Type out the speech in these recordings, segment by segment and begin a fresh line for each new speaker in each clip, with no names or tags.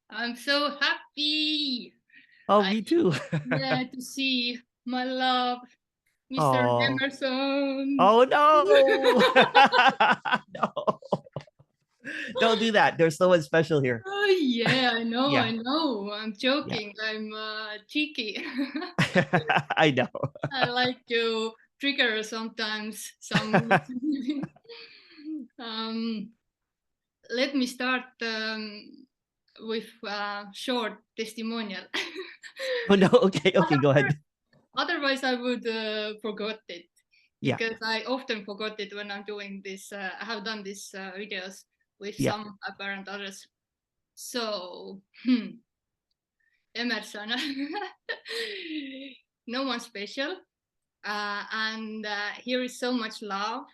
I'm so happy.
Oh, me too.
Yeah, to see my love, Mr.
Oh,
Emerson.
oh no. No, don't do that. There's someone special here.
Oh yeah, I know, I
Yeah,
know. I'm
yeah.
joking. I'm cheeky.
I know.
I like to trigger sometimes some. um, Let me start with a short testimonial.
Oh no. Okay, okay, go ahead.
Otherwise, I would forgot it
Yeah,
because I often forgot it when I'm doing this. I have done these videos with
yeah.
some apparent others. So, Emerson, no one special, and here is so much love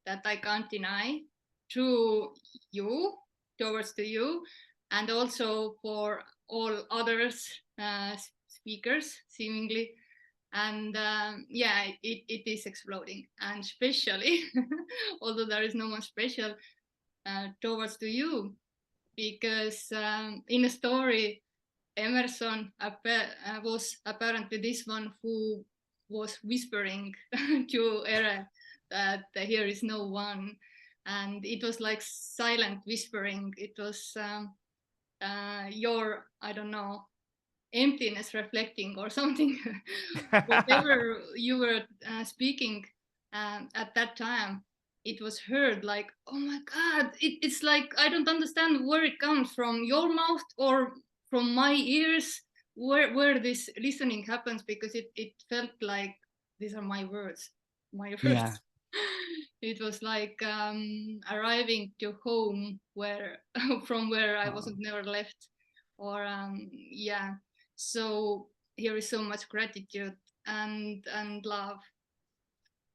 that I can't deny through you, towards to you, and also for all others speakers, seemingly. And yeah, it is exploding, and especially, although there is no one special, towards to you, because in a story, Emerson was apparently this one who was whispering to Era that here is no one, and it was like silent whispering. It was your, I don't know, emptiness reflecting or something. Whatever you were speaking at that time, it was heard like, oh my god, it's like I don't understand where it comes from, your mouth or from my ears, where this listening happens, because it felt like these are my words, my
Yeah.
words. It was like arriving to home where from where I
Oh,
wasn't never left, or yeah. So here is so much gratitude and love.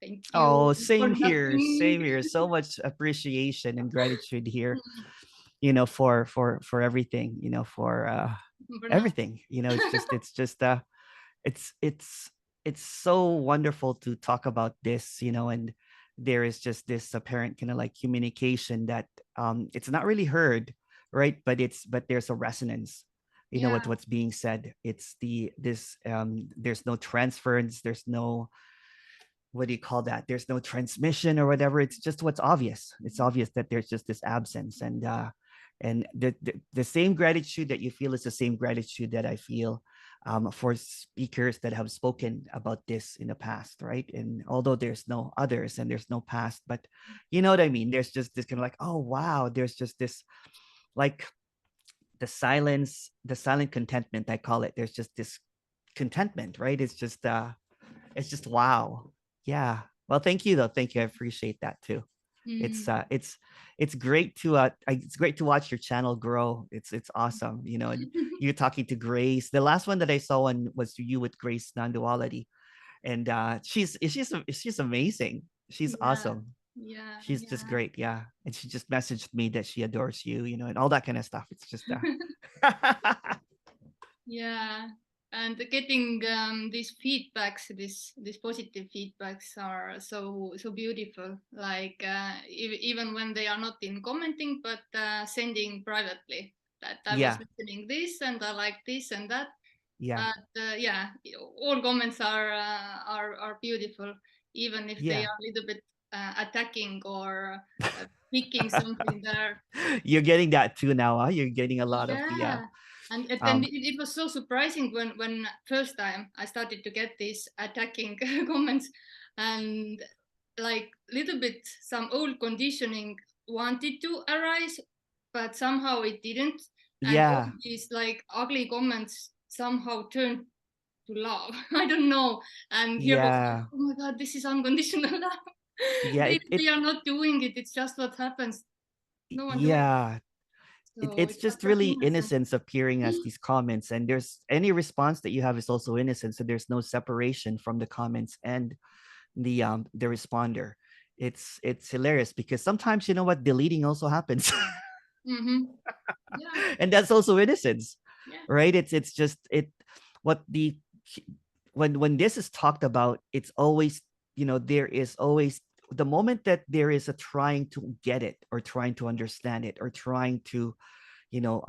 Thank you
oh,
for
same here.
nothing.
Same here. So much appreciation and gratitude here, for everything, for
For now.
everything. It's it's so wonderful to talk about this, and there is just this apparent kind of like communication that it's not really heard, right? But there's a resonance,
Yeah,
with what's being said. It's this there's no transference, there's no, what do you call that, there's no transmission or whatever. It's just what's obvious. It's obvious that there's just this absence, and the same gratitude that you feel is the same gratitude that I feel for speakers that have spoken about this in the past, right? And although there's no others and there's no past, but you know what I mean, there's just this kind of like, oh wow, there's just this, like, the silent contentment, I call it. There's just this contentment, right? It's just wow. Yeah. Well, thank you though. Thank you. I appreciate that too. It's
mm.
uh it's it's great to it's great to watch your channel grow. It's awesome. And you're talking to Grace. The last one that I saw on was you with Grace Non-duality. And she's amazing. She's
Yeah,
awesome.
yeah,
She's just
yeah.
great. Yeah. And she just messaged me that she adores you, and all that kind of stuff. It's just
Yeah, and getting these feedbacks, these positive feedbacks are so beautiful. Like even when they are not in commenting, but sending privately that I was
yeah.
listening this and I like this and that.
Yeah.
But yeah, all comments are beautiful, even if they
Yeah.
are a little bit attacking or picking something there.
You're getting that too now, huh? You're getting a lot of the
Yeah, and
um
it was so surprising when first time I started to get these attacking comments, and like little bit some old conditioning wanted to arise, but somehow it didn't, and all
yeah.
these like ugly comments somehow turned to love. I don't know, and here was like,
Yeah.
oh my god, this is unconditional love.
Yeah,
Maybe we are not doing it; it's just what happens. No one doing.
yeah.
So
It's
it's just
just
that
really
innocent.
innocence appearing as these comments, and there's any response that you have is also innocent, so there's no separation from the comments and the responder. It's hilarious because sometimes, what, deleting also happens.
Mm-hmm. Yeah,
And that's also innocence,
yeah,
right? It's just it what the when this is talked about, it's always, there is always the moment that there is a trying to get it or trying to understand it or trying to, you know,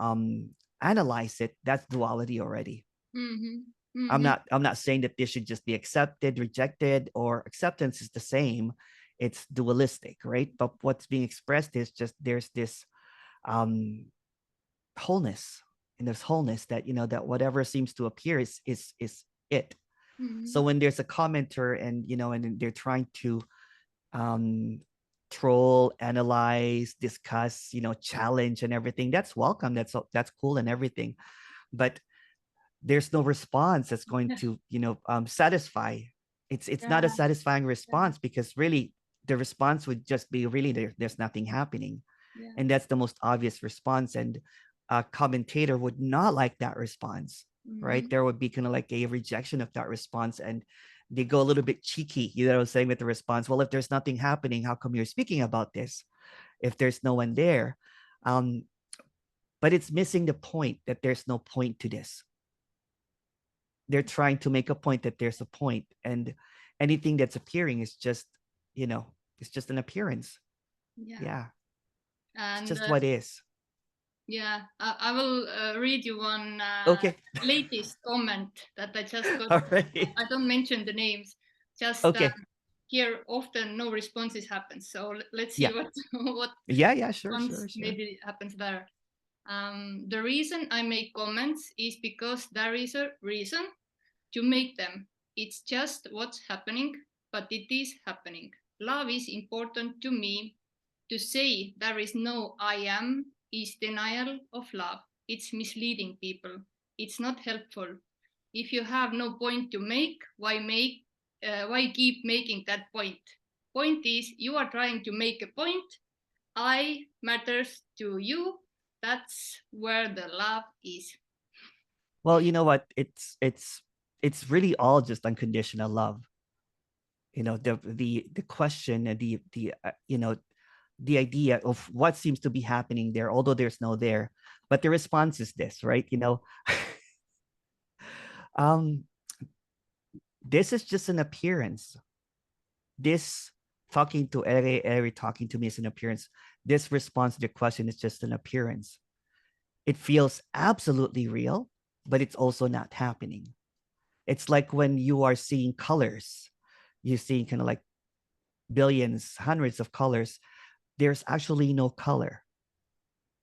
analyze it, that's duality already. I'm not saying that this should just be accepted, rejected, or acceptance is the same. It's dualistic, right? But what's being expressed is just there's this um wholeness, and there's wholeness that, you know, that whatever seems to appear is it. So when there's a commenter and, you know, and they're trying to um troll, analyze, discuss, you know, challenge and everything, that's welcome, that's cool and everything, but there's no response that's going to, you know, satisfy. It's not a satisfying response, because really the response would just be really there's nothing happening. And that's the most obvious response, and a commentator would not like that response, right? There would be kind of like a rejection of that response, and they go a little bit cheeky, you know what I'm saying, with the response. Well, if there's nothing happening, how come you're speaking about this if there's no one there? um but it's missing the point that there's no point to this. They're trying to make a point that there's a point, and anything that's appearing is just, you know, it's just an appearance. Yeah, it's
And
just what is.
I will read you one
Okay.
latest comment that I just got.
All right.
I don't mention the names, just
Okay.
here often no responses happen. So let's see
Yeah.
what
Yeah, sure,
response
sure, sure.
maybe happens there. The reason I make comments is because there is a reason to make them. It's just what's happening, but it is happening. Love is important to me. To say there is no I am is denial of love. It's misleading people. It's not helpful. If you have no point to make, why keep making that point? Point is, you are trying to make a point. I matters to you. That's where the love is.
Well, you know what? It's really all just unconditional love. You know, the question and the you know, the idea of what seems to be happening there, although there's no there, but the response is this, right? You know, um, this is just an appearance. This talking to Eri talking to me is an appearance. This response to the question is just an appearance. It feels absolutely real, but it's also not happening. It's like when you are seeing colors, you see kind of like billions, hundreds of colors. There's actually no color.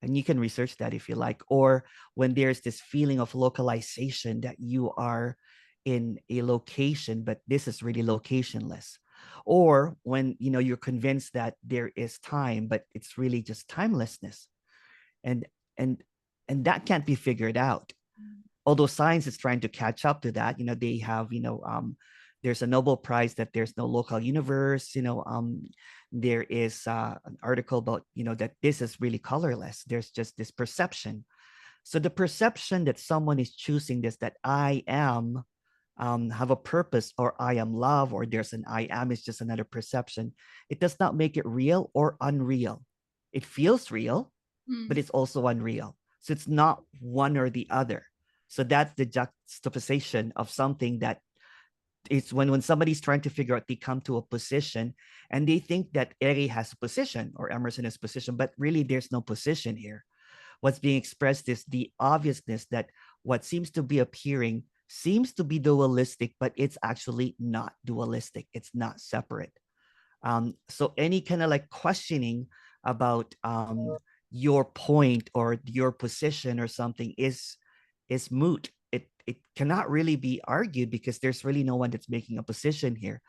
And you can research that if you like. Or when there's this feeling of localization, that you are in a location, but this is really locationless. Or when, you know, you're convinced that there is time, but it's really just timelessness. And and and that can't be figured out. Although science is trying to catch up to that, you know, they have, you know, there's a Nobel Prize that there's no local universe, you know. There is an article about, you know, that this is really colorless. There's just this perception. So the perception that someone is choosing this, that I am, have a purpose, or I am love, or there's an I am, is just another perception. It does not make it real or unreal. It feels real, but it's also unreal. So it's not one or the other. So that's the juxtaposition of something that it's when somebody's trying to figure out, they come to a position and they think that Eri has a position or Emerson has a position, but really there's no position here. What's being expressed is the obviousness that what seems to be appearing seems to be dualistic, but it's actually not dualistic. It's not separate. So any kind of like questioning about your point or your position or something is moot. It cannot really be argued, because there's really no one that's making a position here.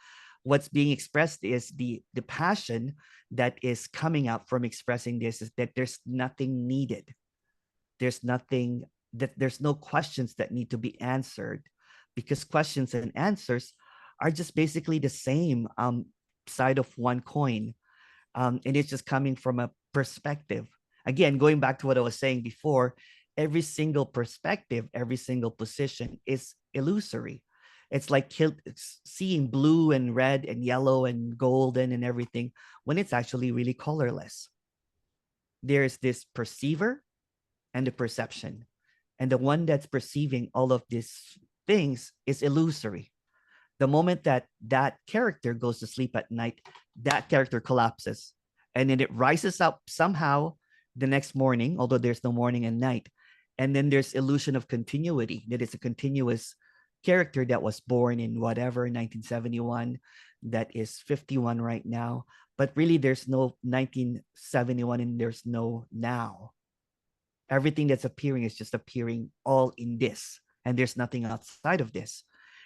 What's being expressed is the passion that is coming up from expressing this, is that there's nothing needed. There's nothing, that there's no questions that need to be answered, because questions and answers are just basically the same side of one coin. And it's just coming from a perspective. Again, going back to what I was saying before, every single perspective, every single position is illusory. It's like seeing blue and red and yellow and golden and everything, when it's actually really colorless. There's this perceiver and the perception. And the one that's perceiving all of these things is illusory. The moment that that character goes to sleep at night, that character collapses, and then it rises up somehow the next morning, although there's no morning and night. And then there's illusion of continuity, that it's a continuous character that was born in whatever 1971, that is 51 right now. But really, there's no 1971 and there's no now. Everything that's appearing is just appearing all in this, and there's nothing outside of this.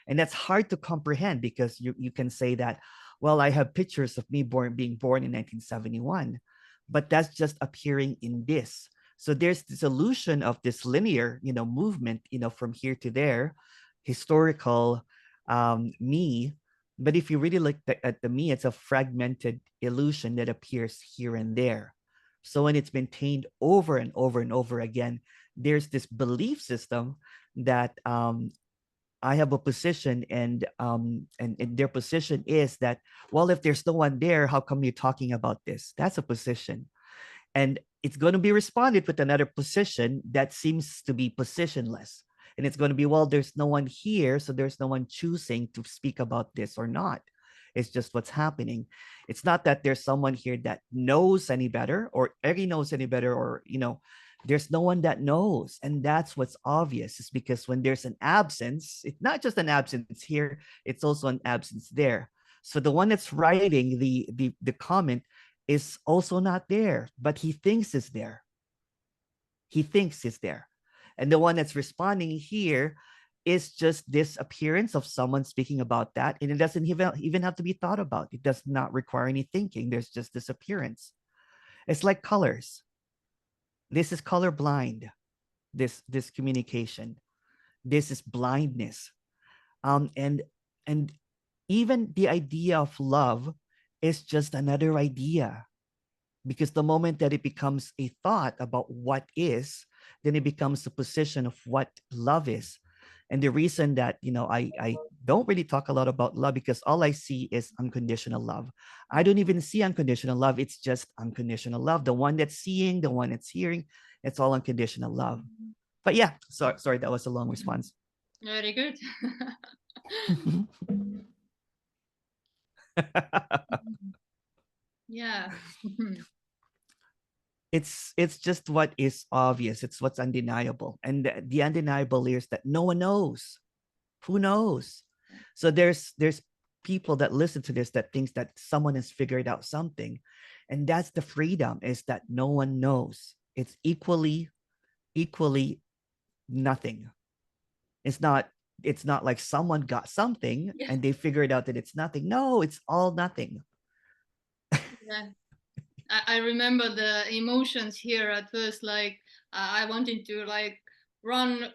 And that's hard to comprehend, because you can say that, well, I have pictures of me being born in 1971, but that's just appearing in this. So there's this illusion of this linear, movement, from here to there, historical me. But if you really look at the me, it's a fragmented illusion that appears here and there. So when it's maintained over and over and over again, there's this belief system that I have a position, and their position is that, well, if there's no one there, how come you're talking about this? That's a position. And it's going to be responded with another position that seems to be positionless. And it's going to be, well, there's no one here, so there's no one choosing to speak about this or not. It's just what's happening. It's not that there's someone here that knows any better, or Eri knows any better, or, there's no one that knows. And that's what's obvious, is because when there's an absence, it's not just an absence here, it's also an absence there. So the one that's writing the comment is also not there, but he thinks is there. He thinks is there. And the one that's responding here is just this appearance of someone speaking about that. And it doesn't even have to be thought about. It does not require any thinking. There's just this appearance. It's like colors. This is colorblind, this communication. This is blindness. And even the idea of love is just another idea, because the moment that it becomes a thought about what is, then it becomes a position of what love is. And the reason that, I don't really talk a lot about love, because all I see is unconditional love. I don't even see unconditional love. It's just unconditional love. The one that's seeing, the one that's hearing, it's all unconditional love. But yeah, sorry, that was a long response.
Very good. Yeah.
It's just what is obvious. It's what's undeniable. And the undeniable is that no one knows. Who knows? So there's people that listen to this that thinks that someone has figured out something. And that's the freedom, is that no one knows. It's equally nothing. It's not like someone got something and they figured out that it's nothing. No, it's all nothing.
Yeah. I remember the emotions here at first, like I wanted to like run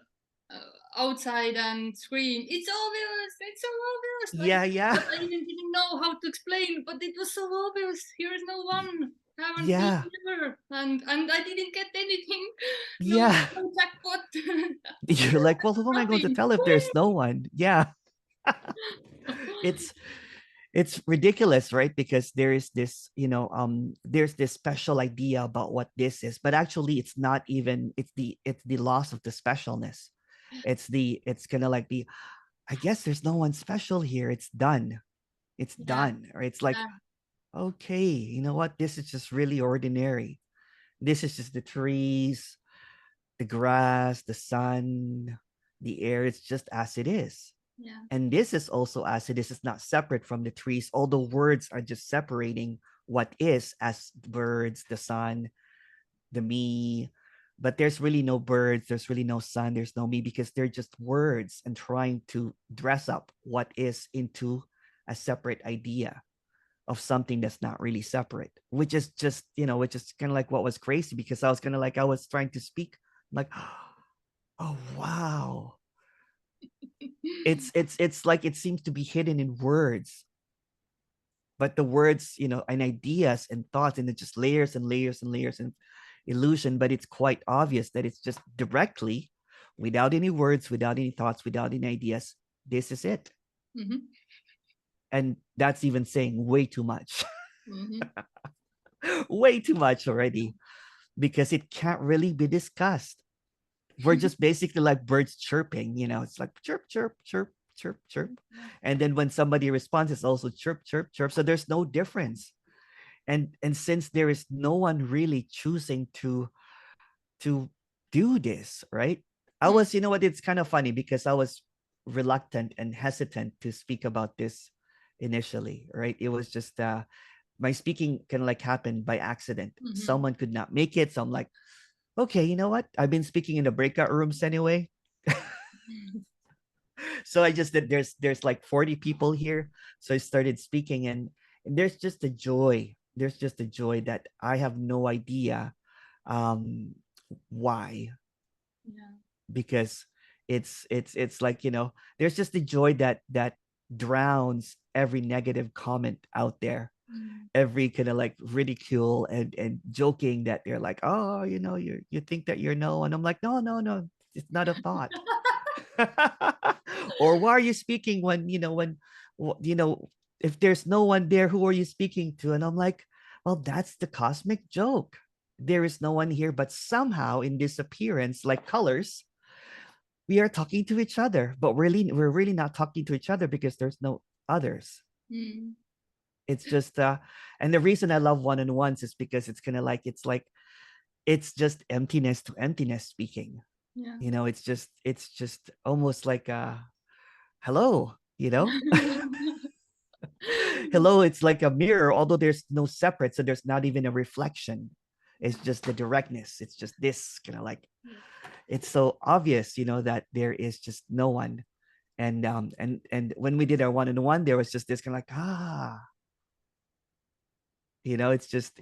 outside and scream, it's so obvious, like,
Yeah.
but I even didn't know how to explain, but it was so obvious, here is no one, haven't
Yeah.
been here, and I didn't get anything.
Yeah.
No jackpot.
You're like, well, who am I going to tell if there's no one? Yeah. It's ridiculous, right? Because there is this, there's this special idea about what this is, but actually it's not even, it's the loss of the specialness. It's kind of like I guess there's no one special here. It's done. It's done. Or it's like, okay, you know what? This is just really ordinary. This is just the trees, the grass, the sun, the air. It's just as it is.
Yeah.
And this is also as it is. It's not separate from the trees. Although words are just separating what is as birds, the sun, the me. But there's really no birds. There's really no sun. There's no me, because they're just words and trying to dress up what is into a separate idea of something that's not really separate, which is just, which is kind of like what was crazy, because I was kind of like, I was trying to speak, like, oh, wow. It's like it seems to be hidden in words, but the words, and ideas and thoughts, and it's just layers and layers and layers and illusion. But it's quite obvious that it's just directly, without any words, without any thoughts, without any ideas, this is it.
Mm-hmm.
And that's even saying way too much.
Mm-hmm.
Way too much already, because it can't really be discussed. We're just basically like birds chirping, it's like chirp, chirp, chirp, chirp, chirp. And then when somebody responds, it's also chirp, chirp, chirp. So there's no difference. And since there is no one really choosing to do this, right? I was, you know what, it's kind of funny because I was reluctant and hesitant to speak about this initially, right? It was just my speaking kind of like happened by accident. Someone could not make it. So I'm like, okay, you know what? I've been speaking in the breakout rooms anyway. So I just did, there's like 40 people here. So I started speaking, and there's just a joy. There's just a joy that I have no idea why.
Yeah.
Because it's like, you know, there's just a joy that drowns every negative comment out there, every kind of like ridicule and joking that they're like, oh, you know, you think that you're no, and I'm like, no, no, no, it's not a thought. Or why are you speaking when, you know, when, you know, if there's no one there, who are you speaking to? And I'm like, well, that's the cosmic joke. There is no one here, but somehow in this appearance, like colors, we are talking to each other, but we're really not talking to each other because there's no others. It's just and the reason I love one-on-ones is because it's kind of like, it's just emptiness to emptiness speaking.
Yeah.
You know, it's just almost like hello, you know. Hello, it's like a mirror, although there's no separate, so there's not even a reflection. It's just the directness. It's just this kind of like, it's so obvious, you know, that there is just no one. And when we did our one-on-one, there was just this kind of like, you know, it's just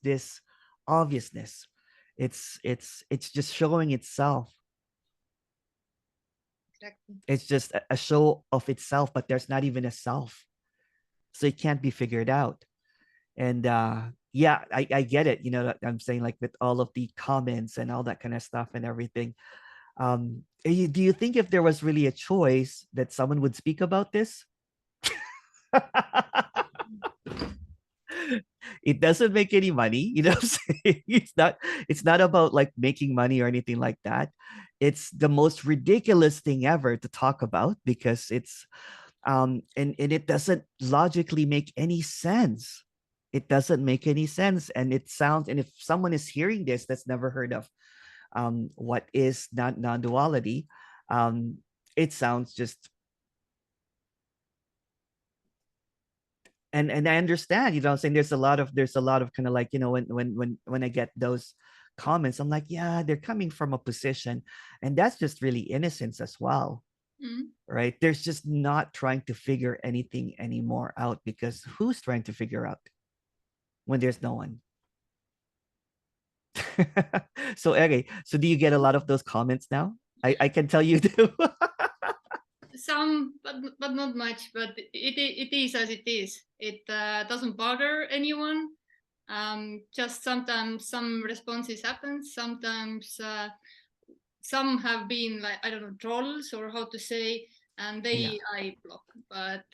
this obviousness. It's just showing itself.
Exactly.
It's just a show of itself, but there's not even a self, so it can't be figured out. And yeah, I get it, you know, I'm saying, like, with all of the comments and all that kind of stuff and everything. Do you think if there was really a choice that someone would speak about this? It doesn't make any money, you know what I'm saying? It's not about like making money or anything like that. It's the most ridiculous thing ever to talk about because it's and it doesn't logically make any sense. It doesn't make any sense. And it sounds, and if someone is hearing this that's never heard of what is non-duality, um it sounds just, and I understand, you know what I'm saying, there's a lot of kind of like, you know, when I get those comments, I'm like, yeah, they're coming from a position, and that's just really innocence as well. Right, there's just not trying to figure anything anymore out, because who's trying to figure out when there's no one? So okay, so do you get a lot of those comments now? I can tell you do.
Some, but not much. But it is as it is. It doesn't bother anyone. Just sometimes some responses happen. Sometimes some have been like, I don't know, trolls or how to say, and
Yeah,
I block. But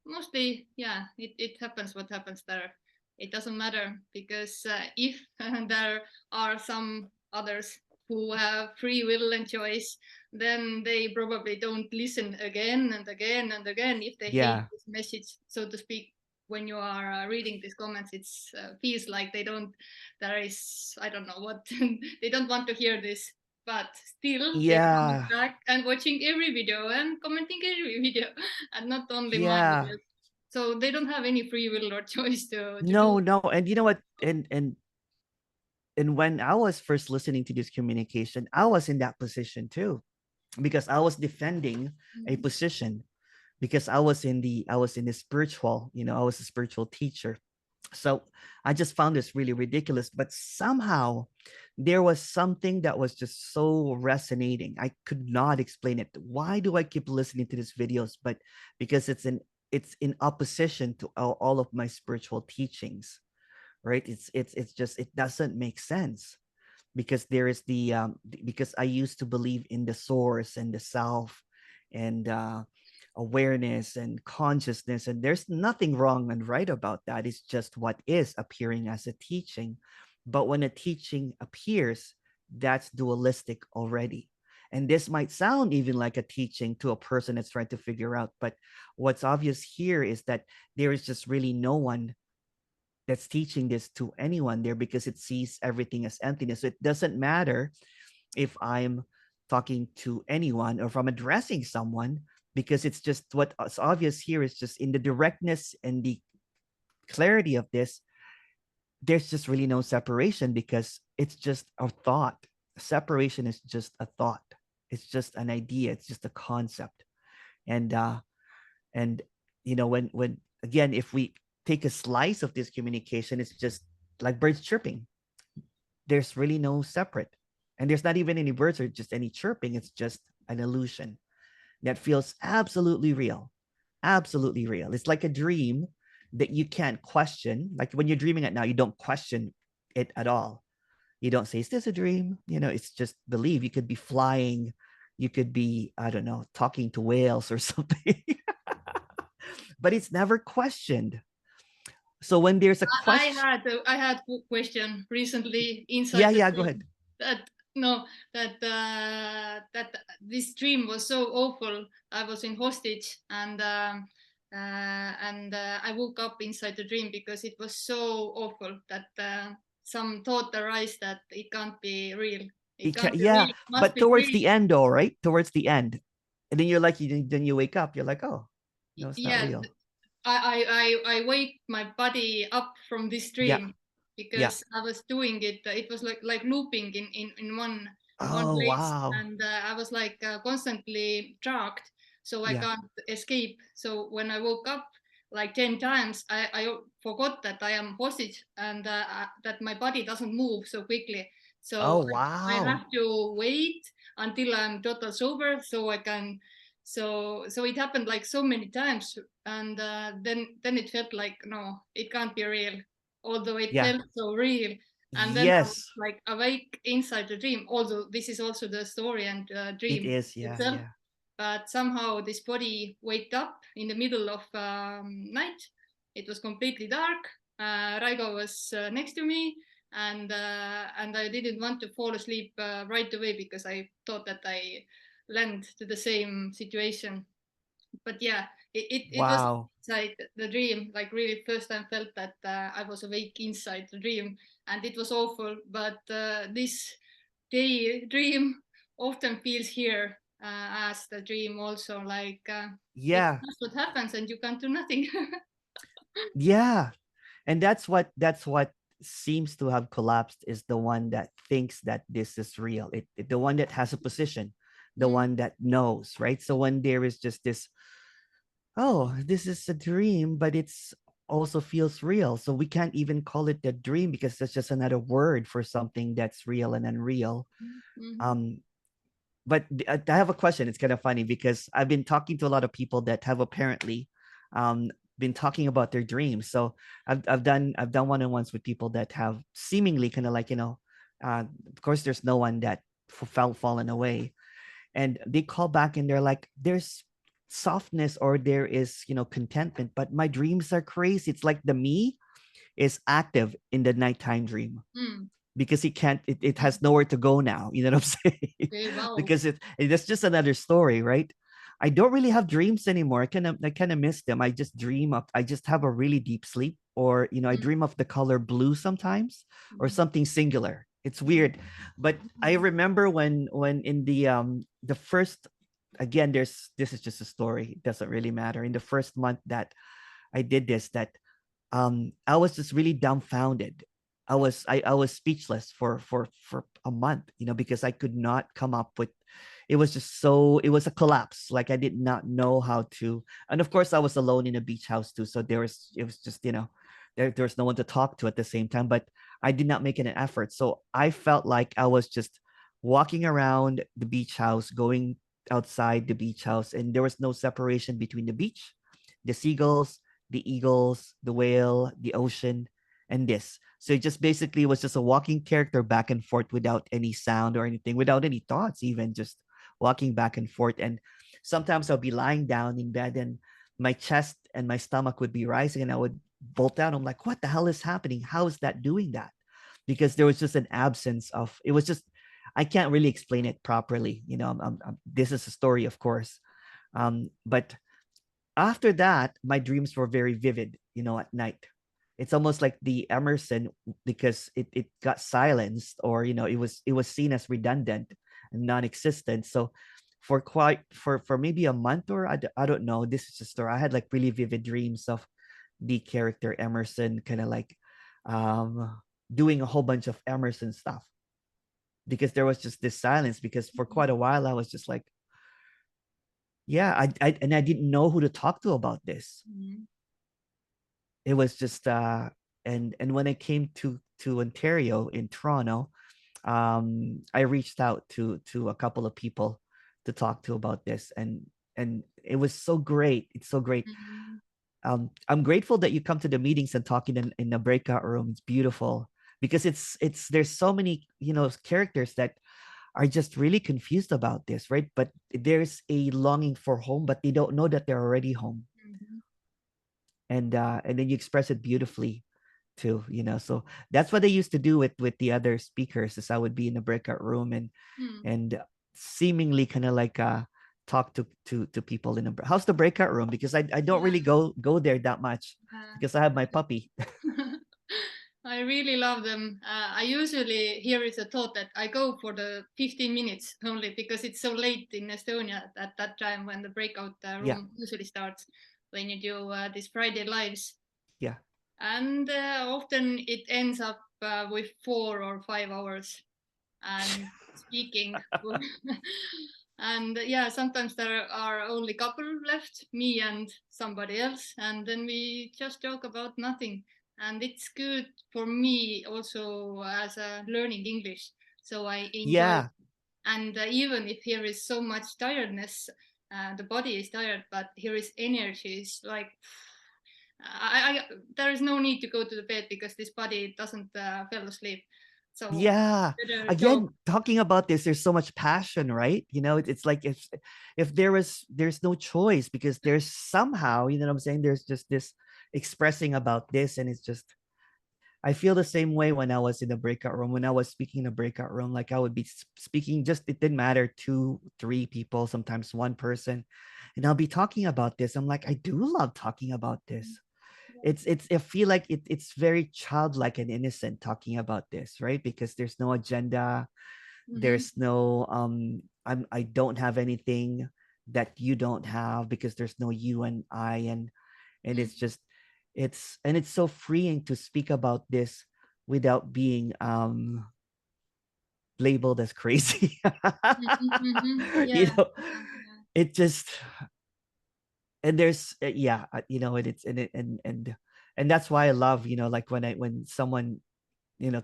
mostly, yeah, it happens. What happens there? It doesn't matter, because if there are some others who have free will and choice, then they probably don't listen again and again and again if they hate
yeah,
this message, so to speak. When you are reading these comments, it feels like they don't, there is, I don't know what, they don't want to hear this, but still they come
yeah,
back and watching every video and commenting every video, and not only my
yeah.
videos. So they don't have any free will or choice to do.
No, no, and you know what, and when I was first listening to this communication, I was in that position too, because I was defending a position, because I was in the spiritual, you know, I was a spiritual teacher. So I just found this really ridiculous, but somehow there was something that was just so resonating. I could not explain it. Why do I keep listening to these videos? But because it's in opposition to all of my spiritual teachings, right? It's just, it doesn't make sense, because there is because I used to believe in the source and the self, and awareness and consciousness, and there's nothing wrong and right about that. It's just what is appearing as a teaching. But when a teaching appears, that's dualistic already. And this might sound even like a teaching to a person that's trying to figure out, but what's obvious here is that there is just really no one that's teaching this to anyone there, because it sees everything as emptiness. So it doesn't matter if I'm talking to anyone or if I'm addressing someone, because it's just what's obvious here is just in the directness and the clarity of this, there's just really no separation, because it's just a thought. Separation is just a thought. It's just an idea. It's just a concept. And when again, if we take a slice of this communication, it's just like birds chirping. There's really no separate, and there's not even any birds or just any chirping. It's just an illusion that feels absolutely real. Absolutely real. It's like a dream that you can't question. Like when you're dreaming at night, you don't question it at all. You don't say, is this a dream? It's just believe. You could be flying. You could be, I don't know, talking to whales or something. But it's never questioned. So when there's a question.
I had a question recently
Yeah,
inside the
yeah, go
dream
ahead.
that no that this dream was so awful. I was in hostage, and I woke up inside the dream because it was so awful that some thought arose that it can't be real. It can't be
Yeah,
real. It must
but
be
towards
dream.
the end though, right? Towards the end. And then you're like, then you wake up, you're like, oh, no, it's not
Yeah,
real.
I wake my body up from this
Yeah,
dream
yeah.
because I was doing it. It was like looping in one
Oh,
place,
wow.
and I was like constantly trapped, so I
Yeah.
can't escape. So when I woke up like 10 times, I forgot that I am hostage and that my body doesn't move so quickly.
Oh,
So I
wow.
have to wait until I'm total sober so I can. So it happened like so many times, and then it felt like no, it can't be real, although it
Yeah.
felt so real. And then I was
Yes,
like awake inside the dream, although this is also the story and
it
dream
is. Yeah,
itself.
yeah.
But somehow this body waked up in the middle of night. It was completely dark. Raigo was next to me, and I didn't want to fall asleep right away because I thought that I land to the same situation. But yeah, it was
Wow.
inside the dream, like really first time felt that I was awake inside the dream, and it was awful. But this day dream often feels here as the dream also, like it's
Yeah.
just what happens and you can't do nothing.
Yeah. And that's what seems to have collapsed, is the one that thinks that this is real. The one that has a position, the
Mm,
one that knows, right? So when there is just this, oh, this is a dream, but it's also feels real. So we can't even call it a dream, because that's just another word for something that's real and unreal.
mhm,
Um, but I have a question. It's kind of funny because I've been talking to a lot of people that have apparently um, been talking about their dreams. So I've done one-on-ones with people that have seemingly kind of like, of course there's no one that fallen away, and they call back and they're like, there's softness, or there is, contentment, but my dreams are crazy. It's like the me is active in the nighttime dream,
mm.
because it has nowhere to go now. You know what I'm saying?
Okay, wow.
Because that's just another story, right? I don't really have dreams anymore. I kind of miss them. I just have a really deep sleep, or I
Mm,
dream of the color blue sometimes, or
mm,
something singular. It's
mm,
weird. But I remember when in the first, again, this is just a story. It doesn't really matter. In the first month that I did this, that I was just really dumbfounded. I was speechless for a month, because I could not come up with. It was a collapse. Like I did not know how to. And of course I was alone in a beach house too, so it was just, there's no one to talk to at the same time, but I did not make an effort. So I felt like I was just walking around the beach house, going outside the beach house, and there was no separation between the beach, the seagulls, the eagles, the whale, the ocean, and this. So it just basically was just a walking character back and forth without any sound or anything, without any thoughts, even just walking back and forth. And sometimes I'll be lying down in bed and my chest and my stomach would be rising and I would bolt down. I'm like, what the hell is happening? How is that doing that? Because there was just an absence of, it was just, I can't really explain it properly. This is a story, of course. But after that, my dreams were very vivid, at night. It's almost like the Emerson, because it got silenced, or it was seen as redundant and non-existent. So for maybe a month, or I don't know, this is a story. I had like really vivid dreams of the character Emerson, kind of like doing a whole bunch of Emerson stuff, because there was just this silence, because for quite a while I was just like, yeah, I didn't know who to talk to about this. It was just and when I came to Ontario, in Toronto, I reached out to a couple of people to talk to about this, and it was so great. It's so great. I'm grateful that you come to the meetings and talking in the breakout room. It's beautiful, because it's there's so many characters that are just really confused about this, right? But there's a longing for home, but they don't know that they're already home. And then you express it beautifully too, so that's what I used to do with the other speakers. Is I would be in the breakout room, and seemingly kind of like talk to people in a how's the breakout room, because I don't really go there that much, because I have my puppy.
I really love them. I usually, here is a thought that I go for the 15 minutes only, because it's so late in Estonia at that time when the breakout
Yeah,
room usually starts, when you do these Friday lives.
yeah,
And often it ends up with 4 or 5 hours and speaking. And yeah, sometimes there are only couple left, me and somebody else, and then we just talk about nothing. And it's good for me also as a learning English, so I enjoy.
yeah,
And even if here is so much tiredness, the body is tired, but here is energy. It's like there is no need to go to the bed, because this body doesn't fall asleep. So
yeah.
better talk.
Again, talking about this, there's so much passion, right? It's like, if there's no choice, because there's somehow, what I'm saying, there's just this expressing about this, and it's just, I feel the same way when I was in the breakout room. When I was speaking in a breakout room, like I would be speaking, just it didn't matter, two, three people, sometimes one person, and I'll be talking about this. I'm like, I do love talking about this. It's I feel like it's very childlike and innocent talking about this, right? Because there's no agenda,
Mm-hmm.
there's no I don't have anything that you don't have, because there's no you and I, and it's just it's so freeing to speak about this without being labeled as crazy.
Mm-hmm.
you
Yeah.
know
Yeah.
it just and there's yeah, and it's and that's why I love, like when someone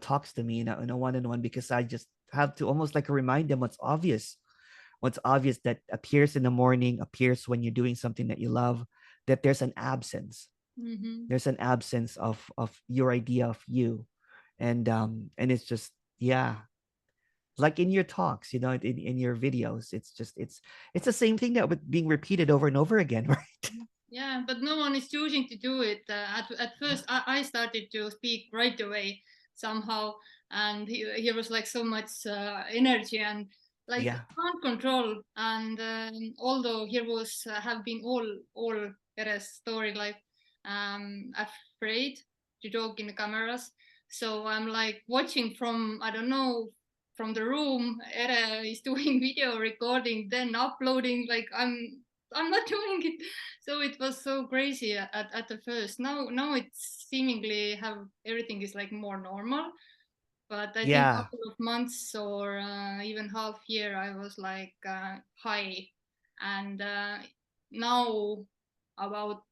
talks to me in a one-on-one, because I just have to almost like remind them what's obvious that appears in the morning, appears when you're doing something that you love, that
Mm-hmm.
there's an absence of your idea of you. And it's just, yeah, like in your talks, in your videos, it's the same thing that would being repeated over and over again. Right?
Yeah, but no one is choosing to do it. At first, I started to speak right away somehow, and here was like so much energy and like
Yeah,
can't control. And although here was have been all Ere's story like afraid to talk in the cameras, so I'm like watching from, I don't know, from the room. Ere is doing video recording, then uploading. Like I'm not doing it. So it was so crazy at the first. Now it's seemingly have everything is like more normal, but I think a
yeah,
couple of months or even half year I was like high. And now about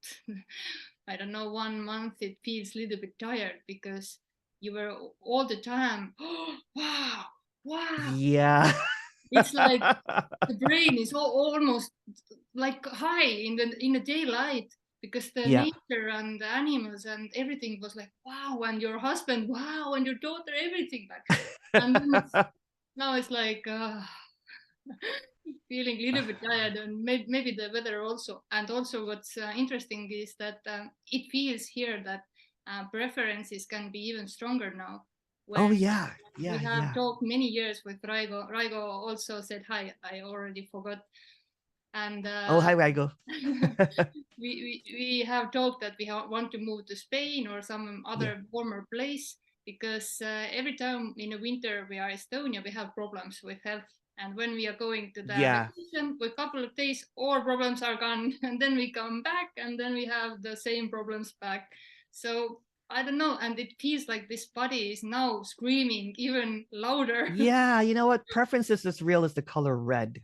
I don't know, 1 month it feels a little bit tired, because you were all the time wow, wow.
yeah.
It's like the brain is almost like high in the daylight, because the
Yeah.
nature and the animals and everything was like wow, and your husband wow, and your daughter everything like. And then now it's like feeling a little bit tired, and maybe the weather also. And also what's interesting is that it feels here that preferences can be even stronger now,
Oh
when
yeah,
we
yeah,
have
yeah.
talked many years with Raigo. Raigo also said hi. I already forgot. And
Oh hi, Rago.
we have talked that we want to move to Spain or some
Yeah,
other warmer place because every time in the winter we are Estonia, we have problems with health. And when we are going to the
yeah,
vacation, with a couple of days, all problems are gone, and then we come back, and then we have the same problems back. So I don't know, and it feels like this body is now screaming even louder.
yeah. You know what? Preference is as real as the color red.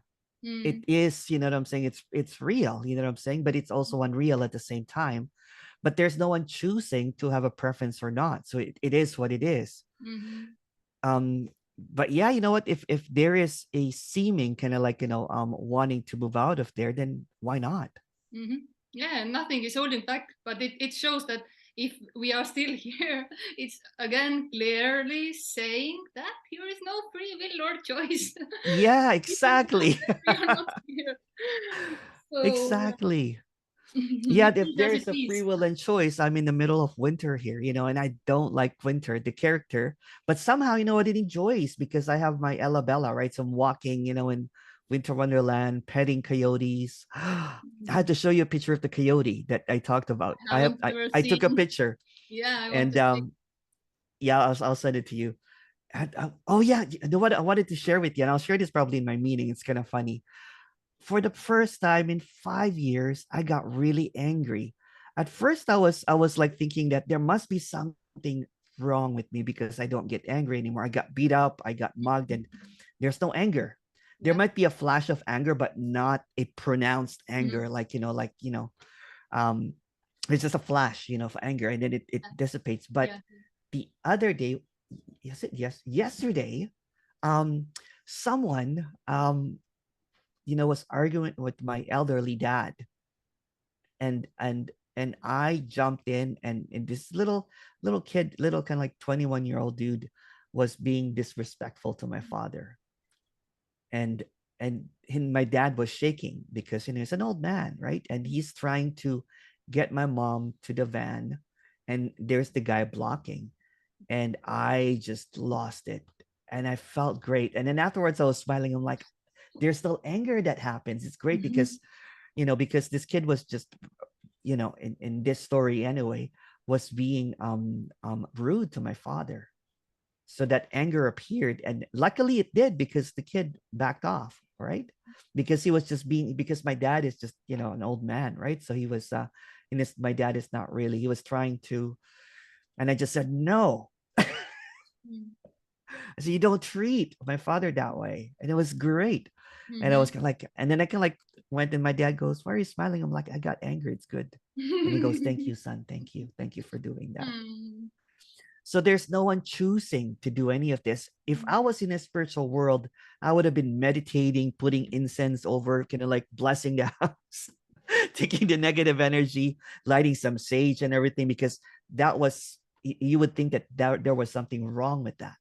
It
Mm,
is, you know what I'm saying? It's real, you know what I'm saying? But it's also unreal at the same time. But there's no one choosing to have a preference or not. So it is what it is.
mm-hmm,
Um, but yeah, you know what? If there is a seeming kind of like, wanting to move out of there, then why not?
mm-hmm. Yeah, nothing is holding back, but it shows that if we are still here, it's again clearly saying that here is no free will or choice.
Yeah,
It is not
exactly.
that we are not here. So
Exactly. Yeah,
it
if
is
there
as
is
it
a free
is.
will and choice, I'm in the middle of winter here, and I don't like winter, the character, but somehow, what it enjoys because I have my Ella Bella, right? So I'm walking, in Winter Wonderland, petting coyotes. I had to show you a picture of the coyote that I talked about.
I haven't ever
I took a
seen.
picture
Yeah, I want
and
to see.
yeah, I'll send it to you. Oh yeah, you know what I wanted to share with you, and I'll share this probably in my meeting. It's kind of funny. For the first time in 5 years, I got really angry. At first, I was like thinking that there must be something wrong with me because I don't get angry anymore. I got beat up, I got mugged, and there's no anger. There
Yeah.
might be a flash of anger, but not a pronounced
Mm,
anger, um, it's just a flash, of anger, and then it dissipates. But
yeah.
the other day, yesterday, um, someone was arguing with my elderly dad, and I jumped in, and this little kid, little kind of like 21-year-old dude, was being disrespectful to my father, and my dad was shaking because he's an old man, right? And he's trying to get my mom to the van, and there's the guy blocking, and I just lost it. And I felt great. And then afterwards, I was smiling. I'm like, there's still anger that happens. It's great because, because this kid was just, in this story anyway, was being rude to my father. So that anger appeared. And luckily it did because the kid backed off, right? Because he was just being, because my dad is just, an old man, right? So he was, my dad is not really, he was trying to, and I just said, no,
Mm,
so you don't treat my father that way. And it was great. And I
mhm.
was kind of like, and then I kind of like went, and my dad goes, why are you smiling? I'm like, I got angry. It's good. And he goes, thank you, son. Thank you. Thank you for doing that.
Mm,
So there's no one choosing to do any of this. If I was in a spiritual world, I would have been meditating, putting incense over, kind of like blessing the house, taking the negative energy, lighting some sage and everything, because that was, you would think that there was something wrong with that,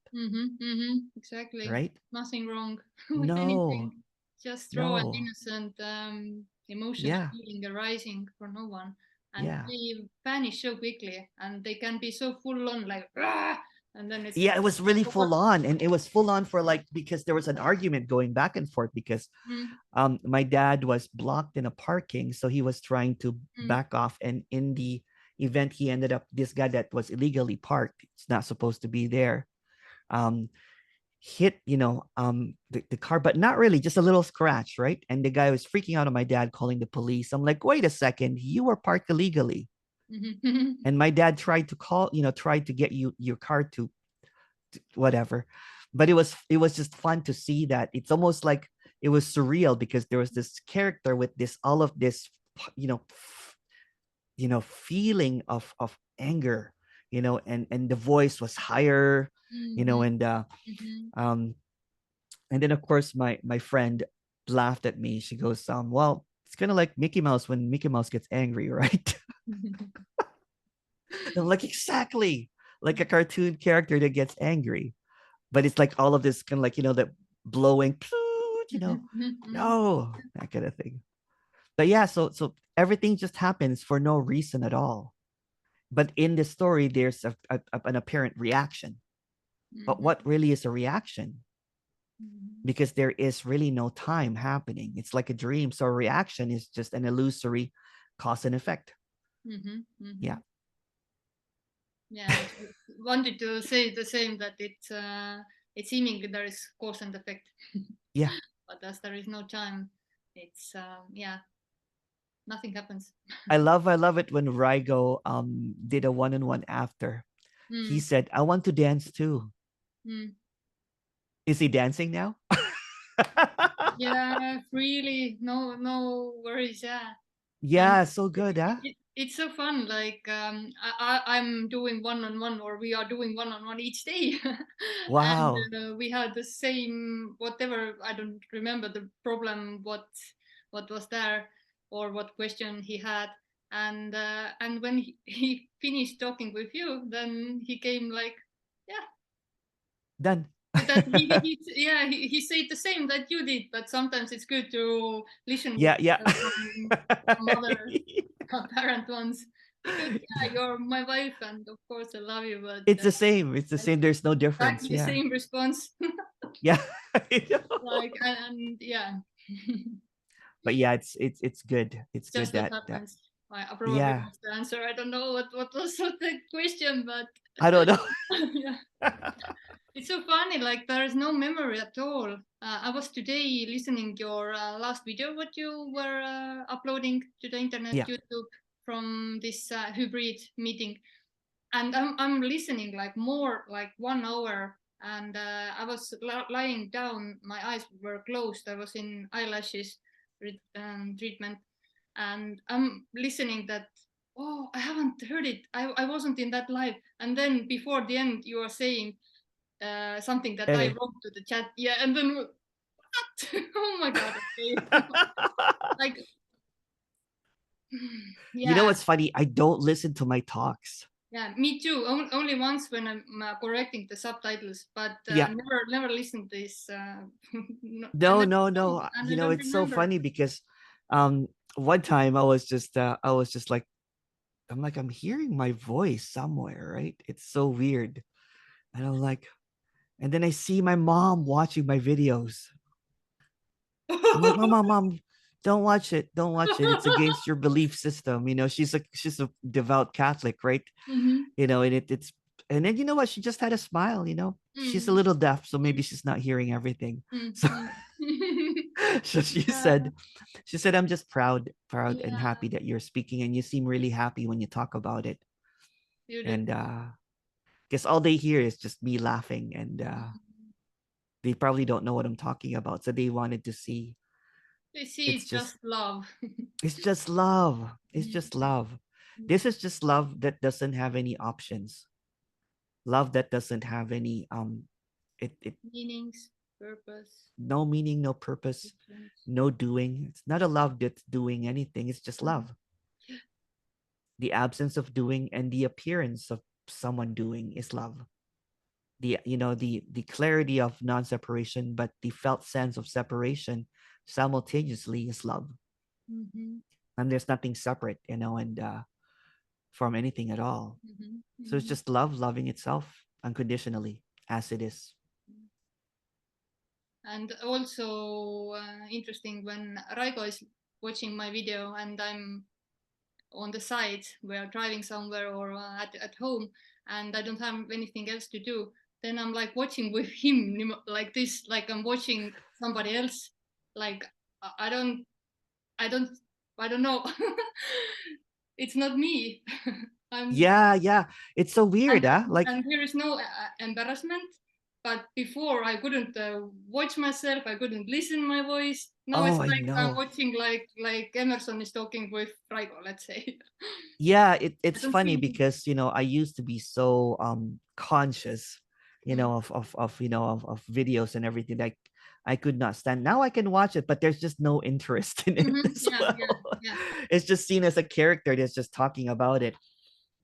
exactly.
right?
Nothing wrong with anything.
No,
Just raw and
no.
innocent emotion and
Yeah,
feeling arising for no one. And
yeah.
they vanish so quickly and they can be so full on like "Rah!" And then it's
Yeah, it was really
over.
full on. And it was full on for like, because there was an argument going back and forth because
Mm,
my dad was blocked in a parking. So he was trying to
mm,
back off. And in the event, he ended up, this guy that was illegally parked, it's not supposed to be there, um, hit, the car, but not really, just a little scratch, right? And the guy was freaking out on my dad, calling the police. I'm like, wait a second, you were parked illegally.
mhm.
And my dad tried to call, tried to get your car to whatever. But it was just fun to see that. It's almost like it was surreal because there was this character with this, all of this, you know feeling of anger, and the voice was higher,
Mhm,
and
mhm.
um and then of course my friend laughed at me. She goes, well, it's kind of like Mickey Mouse when Mickey Mouse gets angry, right? And I'm like, exactly, like a cartoon character that gets angry. But it's like all of this kind of like, the blowing, no, that kind of thing. But yeah, so everything just happens for no reason at all. But in the story, there's an apparent reaction. But
Mm-hmm.
what really is a reaction?
Mm-hmm.
Because there is really no time happening. It's like a dream. So a reaction is just an illusory cause and effect.
Mm-hmm.
Yeah.
Mm-hmm. Yeah, I wanted to say the same, that it's seemingly there is cause and effect,
Yeah.
but as there is no time, it's yeah, nothing happens.
I love it when Rygo did a one-on-one after. He
Mm,
said, I want to dance too.
mm.
Is he dancing now?
Yeah, really, no worries. Yeah, and
Yeah, so good, huh?
it's so fun. Like I'm doing one-on-one, or we are doing one-on-one each day, and
Wow.
we had the same whatever. I don't remember the problem, what was there, or what question he had. And when he finished talking with you, then he came like, yeah,
Done.
that yeah, he said the same that you did, but sometimes it's good to listen
Yeah, yeah.
from other apparent ones, because yeah,
Yeah.
you're my wife, and of course I love you, but
It's the same. It's the same. There's no difference.
exactly the
Yeah.
same response.
Yeah.
Like and yeah.
But yeah, it's good. It's good
Just what
that
happens. I probably
yeah.
lost the answer. I don't know what was the question, but
I don't know.
yeah. It's so funny, like there is no memory at all. I was today listening your last video, what you were uploading to the internet,
Yeah.
YouTube, from this hybrid meeting, and I'm listening like more like 1 hour, and I was lying down, my eyes were closed, I was in eyelashes treatment, and I'm listening that. Oh, I haven't heard it. I wasn't in that live. And then before the end, you are saying something that I
Okay.
wrote to the chat. Yeah, and then what? Oh my god! Okay, like
You know
yeah,
what's funny? I don't listen to my talks.
yeah, me too. Only once when I'm correcting the subtitles, but
Yeah.
never listened to this. No, I
No,
never
no,
don't,
no.
and
You
I
know,
don't
it's so
remember.
funny because one time I was just like I'm hearing my voice somewhere, right? It's so weird. And I'm like, and then I see my mom watching my videos. I'm like, mom, don't watch it. Don't watch it. It's against your belief system. You know, she's a devout Catholic, right?
Mm-hmm.
You know, and it's and then you know what? She just had a smile, you know. She's a
Mm-hmm.
little deaf, so maybe she's not hearing everything. So
Mm-hmm.
so
Yeah,
she said, I'm just proud and
yeah,
happy that you're speaking and you seem really happy when you talk about it. And
beautiful.
guess all they hear is just me laughing and
Mhm.
they probably don't know what I'm talking about. So they wanted to see
This is
it's just
just love.
it's just love. It's just
Mhm.
love. This is just love that doesn't have any options. Love that doesn't have any it
Meanings, purpose,
no meaning, no purpose,
difference.
no doing. It's not a love that's doing anything. It's just
Mhm.
love. The absence of doing and the appearance of someone doing is love. The you know the clarity of non-separation but the felt sense of separation simultaneously is love.
Mhm.
And there's nothing separate, you know, and from anything at all.
Mhm.
So it's
Mhm.
just love loving itself unconditionally as it is.
And also interesting when Raigo is watching my video and I'm on the side, we're driving somewhere or at home, and I don't have anything else to do, then I'm like watching with him like this, like I'm watching somebody else. Like I don't, I don't, I don't know. It's not me. I'm
Yeah, yeah. It's so weird,
and
huh? Like,
and there is no embarrassment. But before I couldn't watch myself, I couldn't listen my voice. Now it's
oh, I
like I'm
know.
watching like Emerson is talking with Raigo, let's say.
Yeah,
I
it's
don't
funny
feel.
because you know I used to be so conscious, you
Mm.
know, of you know of videos and everything. Like I could not stand. Now I can watch it, but there's just no interest in it
Mm-hmm.
as
Yeah, yeah,
well.
yeah.
It's just seen as a character that's just talking about it.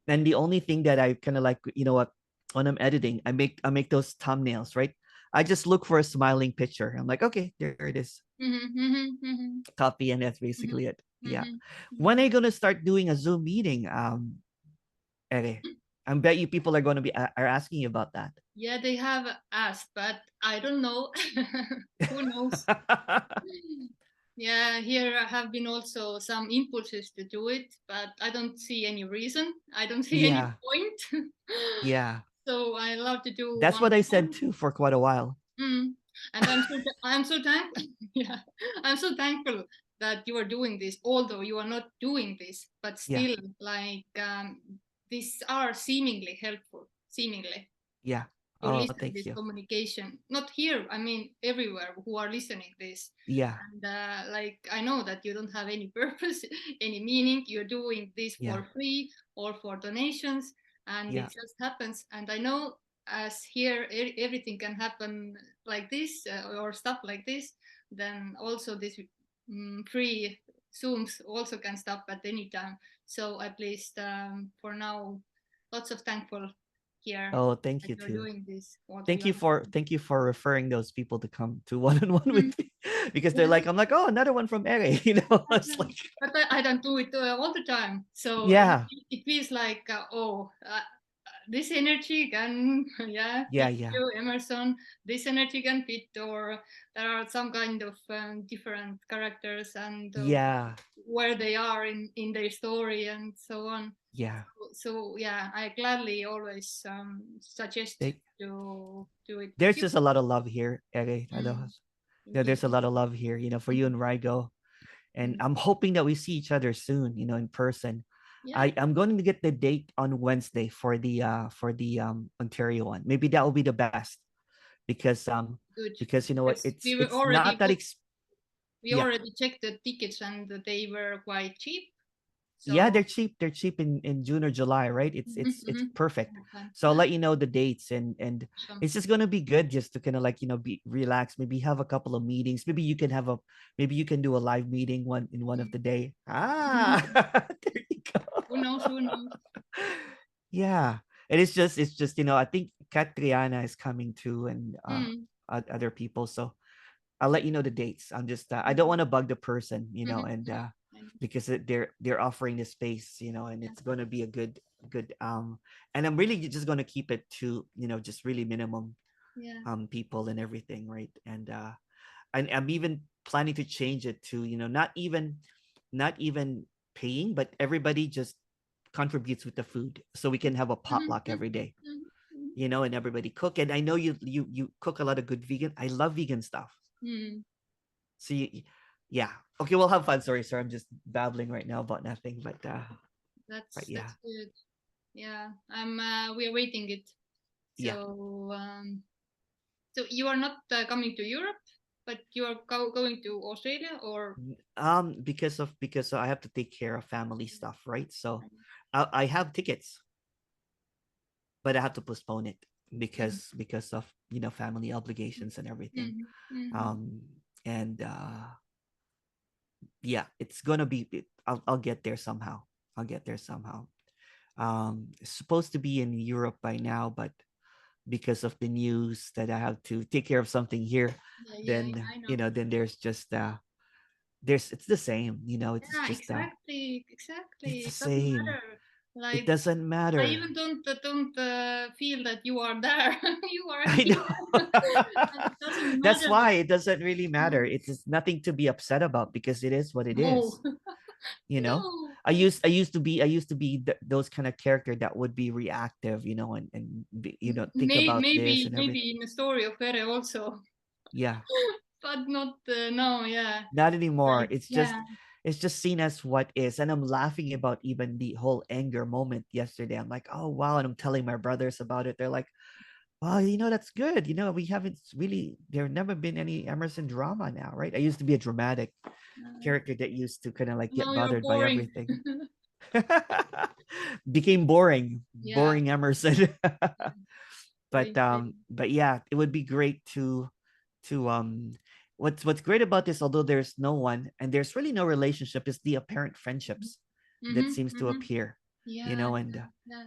And the only thing that I kind of like, you know what, when I'm editing, I make those thumbnails, right? I just look for a smiling picture. I'm like, okay, there it is.
Mm-hmm, mm-hmm, mm-hmm,
Copy, and that's
mm-hmm,
basically it. Yeah.
mm-hmm,
When
mm-hmm.
are you gonna start doing a Zoom meeting? Ere? I bet you people are going to be are asking you about that.
Yeah, they have asked, but I don't know. Who knows? Yeah, here have been also some impulses to do it, but I don't see any reason. I don't see any
Yeah,
point.
yeah.
So I love to do
That's
one
what I said
alone.
too for quite a while.
Mm. And I'm so thankful. Yeah, I'm so thankful that you are doing this, although you are not doing this, but
Yeah,
still, like these are seemingly helpful, seemingly
yeah.
to
Oh,
listen
thank
this
you.
communication. Not here, I mean everywhere who are listening this.
Yeah,
And like I know that you don't have any purpose, any meaning. You're doing this
yeah,
for free or for donations, and
yeah.
it just happens. And I know as here everything can happen like this or stuff like this, then also this free zooms also can stop at any time. So at least for now, lots of thankful here
Oh, thank
that
you
you're
too.
doing this what we are
Thank you for referring those people to come to one on one
doing.
with me because they're
Yeah.
like, I'm like, oh, another one from Ere. It's like,
But I don't do it all the time. So
yeah,
it feels like, this energy can, yeah,
yeah,
fit
yeah,
you, Emerson. This energy can fit, or there are some kind of different characters and
yeah,
where they are in their story and so on.
yeah.
So yeah, I gladly always suggest
They,
to do it with
there's
you.
just a lot of love here, Ere.
Mm,
Yeah,
indeed.
there's a lot of love here, for you
Mhm.
and Rigo. And
Mm.
I'm hoping that we see each other soon, in person.
Yeah,
I'm going to get the date on Wednesday for the Ontario one. Maybe that will be the best because
good.
you know what,
Because we were
it's
already
not that
booked. We
yeah.
already checked the tickets and they were quite cheap.
Yeah,
So
they're cheap in June or July, right?
mhm,
It's
mhm.
perfect. So I'll
Yeah,
let you know the dates, and
awesome.
it's just gonna be good just to kind of like be relaxed. Maybe have a couple of meetings. Maybe you can do a live meeting one of
Mm.
the day. Ah, there you go.
Who knows? Who knows?
Yeah, and it's just I think Catriana is coming too, and
Mm.
other people. So I'll let you know the dates. I'm just I don't
Mhm,
want to bug the person,
mhm,
and
mhm. And
because they're offering the space, and
yeah,
it's going to be a good and I'm really just going to keep it to, just really minimum
yeah.
people and everything, right? And I'm even planning to change it to, not even paying, but everybody just contributes with the food so we can have a
Mhm,
potluck
mhm,
every day,
mhm, mhm.
and everybody cook. And I know you cook a lot of good vegan. I love vegan stuff.
Mm.
So yeah. Okay, we'll have fun. Sorry, I'm just babbling right now about nothing. But yeah,
That's good. Yeah, I'm. We're waiting it.
yeah.
So you are not coming to Europe, but you are going to Australia, or
Because I have to take care of family stuff, right? So I have tickets, but I have to postpone it
mm,
because of family obligations and everything.
mm, mm,
Um, and yeah, it's gonna be. I'll get there somehow. I'll get there somehow. It's supposed to be in Europe by now, but because of the news that I have to take care of something here,
yeah, yeah,
then
I know.
then there's just it's the same, it's
Yeah,
just
exactly,
it's
exactly.
the
It doesn't
same.
matter.
It
Like
doesn't
I
matter.
even don't feel that you are there. You are
I
here,
know.
and it doesn't
That's
matter.
why it doesn't really matter.
Mm,
It's nothing to be upset about because it is what it
no,
is. You know,
no.
I used to be those kind of character that would be reactive, and think about this and everything.
Maybe in the story of Ere also,
Yeah,
but not no. Yeah,
not anymore.
like
It's it's just seen as what is. And I'm laughing about even the whole anger moment yesterday. I'm like, oh wow. And I'm telling my brothers about it. They're like, well, that's good. We haven't really, there never been any Emerson drama now, right? I used to be a dramatic
uh,
character that used to kind of like get
now you're
bothered by
boring.
everything. Became boring,
Yeah,
boring Emerson. but
same,
um
same.
but yeah, it would be great to what's great about this, although there's no one and there's really no relationship, is the apparent friendships that
Mm-hmm,
seems to
mm-hmm.
appear,
Yeah,
and
yeah,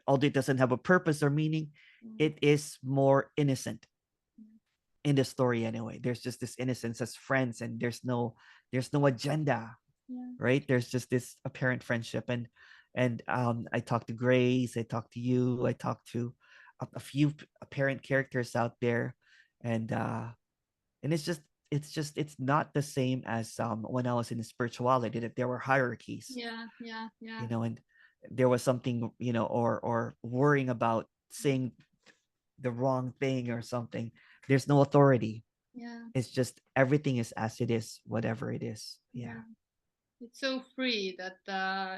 although it doesn't have a purpose or meaning,
yeah.
it is more innocent in the story anyway. There's just this innocence as friends, and there's no agenda,
Yeah.
right? There's just this apparent friendship, And I talked to Grace, I talked to you, I talked to a few apparent characters out there, and it's just it's not the same as when I was in spirituality, that there were hierarchies,
Yeah, yeah, yeah,
and there was something, or worrying about saying the wrong thing or something. There's no authority.
yeah,
It's just everything is as it is, whatever it is.
yeah.
Yeah.
It's so free that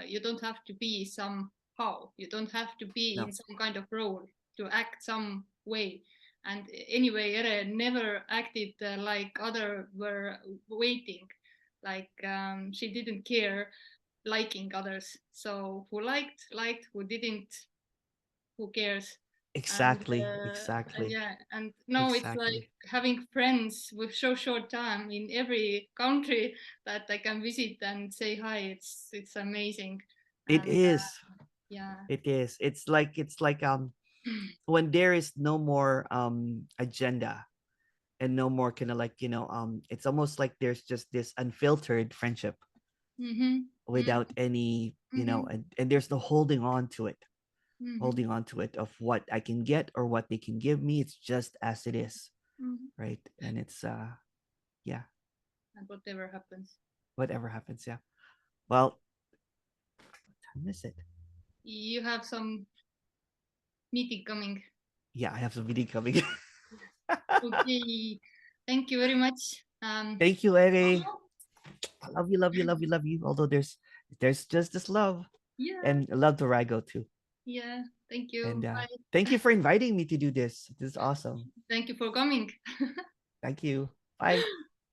you don't have to be somehow. You don't have to be
No.
in some kind of role to act some way. And anyway, Ere never acted like other were waiting. Like she didn't care liking others. So who liked, liked. Who didn't, who cares?
Exactly.
And
Exactly.
yeah, and now it's like
Exactly.
having friends with so short time in every country that I can visit and say hi. It's amazing.
It
And
is.
yeah.
It is. It's like when there is no more agenda, and no more kind of like, it's almost like there's just this unfiltered friendship
Mm-hmm.
without any,
Mm-hmm.
and there's no holding on to it,
Mm-hmm.
holding on to it of what I can get or what they can give me. It's just as it is,
Mm-hmm.
right? And it's yeah,
And whatever happens,
whatever happens, yeah. Well, I miss it.
you have some meeting coming.
Yeah, I have some video coming.
Okay. Thank you very much.
Thank you, Eri. I love you, love you, love you, love you. Although there's just this love,
Yeah.
and love to Rago too.
Yeah. Thank
And
you. Bye.
thank you for inviting me to do this. This is awesome.
Thank you for coming.
Thank you. Bye.